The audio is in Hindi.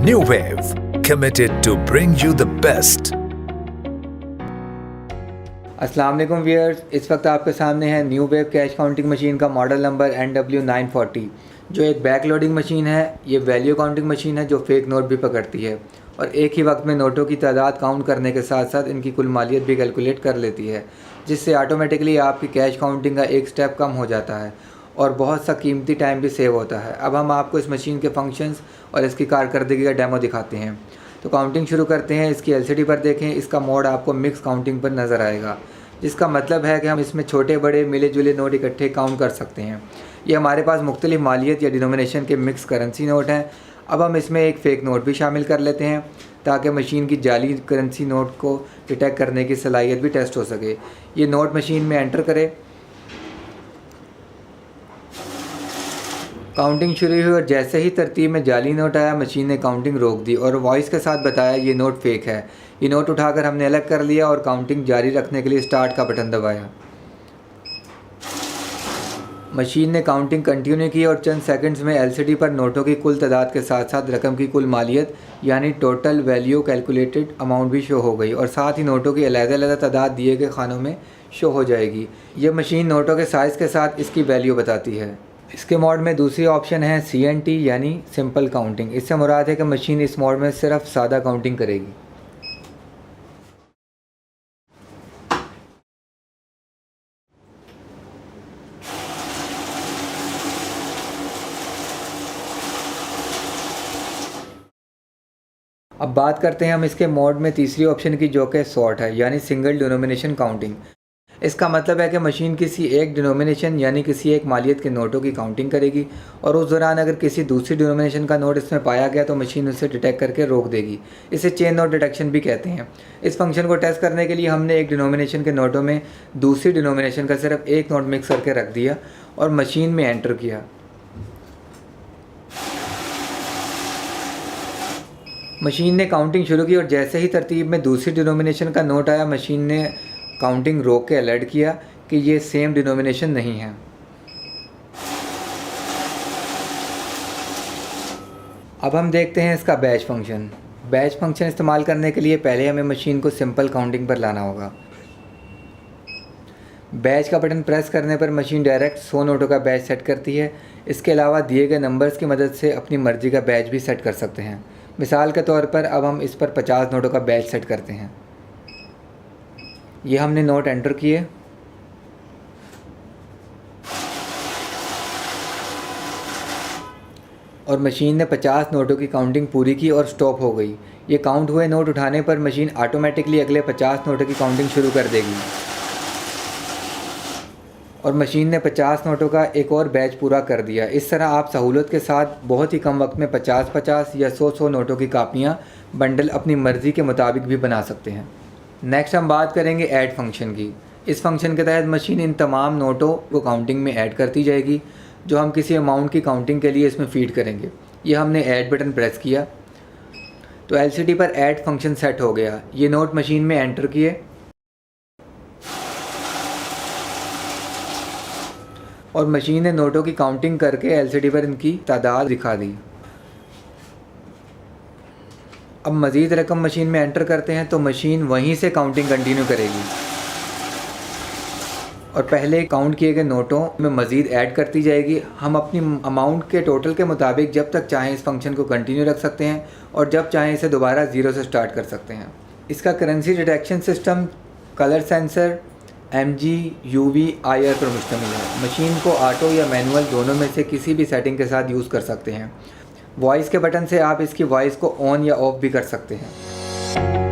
New Wave, committed to bring you the best. अस्सलाम वालेकुम व्यूअर्स, इस वक्त आपके सामने है new wave cash counting machine का मॉडल नंबर NW940 जो एक बैक लोडिंग मशीन है। ये वैल्यू काउंटिंग मशीन है जो फेक नोट भी पकड़ती है और एक ही वक्त में नोटों की तादाद काउंट करने के साथ साथ इनकी कुल मालियत भी कैलकुलेट कर लेती है, जिससे ऑटोमेटिकली आपकी कैश काउंटिंग का एक स्टेप कम हो जाता है और बहुत सा कीमती टाइम भी सेव होता है। अब हम आपको इस मशीन के फंक्शंस और इसकी कारकर्दगी का डेमो दिखाते हैं। तो काउंटिंग शुरू करते हैं। इसकी LCD पर देखें, इसका मोड आपको मिक्स काउंटिंग पर नज़र आएगा, जिसका मतलब है कि हम इसमें छोटे बड़े मिले जुले नोट इकट्ठे काउंट कर सकते हैं। ये हमारे पास मुख्तलिफ मालियत या डिनोमिनेशन के मिक्स करेंसी नोट हैं। अब हम इसमें एक फ़ेक नोट भी शामिल कर लेते हैं ताकि मशीन की जाली करेंसी नोट को डिटेक्ट करने की सलाहियत भी टेस्ट हो सके। ये नोट मशीन में एंटर करें। काउंटिंग शुरू हुई और जैसे ही तरतीब में जाली नोट आया, मशीन ने काउंटिंग रोक दी और वॉइस के साथ बताया ये नोट फेक है। ये नोट उठाकर हमने अलग कर लिया और काउंटिंग जारी रखने के लिए स्टार्ट का बटन दबाया। मशीन ने काउंटिंग कंटिन्यू की और चंद सेकंड्स में LCD पर नोटों की कुल तादाद के साथ साथ रकम की कुल मालियत यानी टोटल वैल्यू कैलकुलेटेड अमाउंट भी शो हो गई और साथ ही नोटों की अलग-अलग तादाद दिए गए खानों में शो हो जाएगी। ये मशीन नोटों के साइज़ के साथ इसकी वैल्यू बताती है। इसके मोड में दूसरी ऑप्शन है CNT यानी सिंपल काउंटिंग। इससे मुराद है कि मशीन इस मोड में सिर्फ सादा काउंटिंग करेगी। अब बात करते हैं हम इसके मोड में तीसरी ऑप्शन की, जो कि सॉर्ट है यानी सिंगल डिनोमिनेशन काउंटिंग। इसका मतलब है कि मशीन किसी एक डिनोमिनेशन यानी किसी एक मालियत के नोटों की काउंटिंग करेगी और उस दौरान अगर किसी दूसरी डिनोमिनेशन का नोट इसमें पाया गया तो मशीन उसे डिटेक्ट करके रोक देगी। इसे चेन नोट डिटेक्शन भी कहते हैं। इस फंक्शन को टेस्ट करने के लिए हमने एक डिनोमिनेशन के नोटों में दूसरी डिनोमिनेशन का सिर्फ एक नोट मिक्स करके रख दिया और मशीन में एंटर किया। मशीन ने काउंटिंग शुरू की और जैसे ही तरतीब में दूसरी डिनोमिनेशन का नोट आया, मशीन ने काउंटिंग रोक के अलर्ट किया कि ये सेम डिनोमिनेशन नहीं है। अब हम देखते हैं इसका बैच फंक्शन। बैच फंक्शन इस्तेमाल करने के लिए पहले हमें मशीन को सिंपल काउंटिंग पर लाना होगा। बैच का बटन प्रेस करने पर मशीन डायरेक्ट 100 नोटों का बैच सेट करती है। इसके अलावा दिए गए नंबर्स की मदद से अपनी मर्ज़ी का बैच भी सेट कर सकते हैं। मिसाल के तौर पर अब हम इस पर 50 नोटों का बैच सेट करते हैं। ये हमने नोट एंटर किए और मशीन ने 50 नोटों की काउंटिंग पूरी की और स्टॉप हो गई। ये काउंट हुए नोट उठाने पर मशीन ऑटोमेटिकली अगले 50 नोटों की काउंटिंग शुरू कर देगी और मशीन ने 50 नोटों का एक और बैच पूरा कर दिया। इस तरह आप सहूलत के साथ बहुत ही कम वक्त में 50-50 या 100-100 नोटों की कापियाँ बंडल अपनी मर्ज़ी के मुताबिक भी बना सकते हैं। नेक्स्ट हम बात करेंगे ऐड फंक्शन की। इस फंक्शन के तहत मशीन इन तमाम नोटों को काउंटिंग में ऐड करती जाएगी जो हम किसी अमाउंट की काउंटिंग के लिए इसमें फ़ीड करेंगे। ये हमने ऐड बटन प्रेस किया तो LCD पर ऐड फंक्शन सेट हो गया। ये नोट मशीन में एंटर किए और मशीन ने नोटों की काउंटिंग करके LCD पर इनकी तादाद दिखा दी। अब मज़ीद रकम मशीन में एंटर करते हैं तो मशीन वहीं से काउंटिंग कंटिन्यू करेगी और पहले काउंट किए गए नोटों में मज़ीद ऐड करती जाएगी। हम अपनी अमाउंट के टोटल के मुताबिक जब तक चाहें इस फंक्शन को कंटिन्यू रख सकते हैं और जब चाहें इसे दोबारा ज़ीरो से स्टार्ट कर सकते हैं। इसका currency detection system colour sensor MG UV IR पर मुश्तमिल है। मशीन को ऑटो या मैनुअल दोनों में से किसी भी सेटिंग के साथ यूज़ कर सकते हैं। वॉइस के बटन से आप इसकी वॉइस को ऑन या ऑफ भी कर सकते हैं।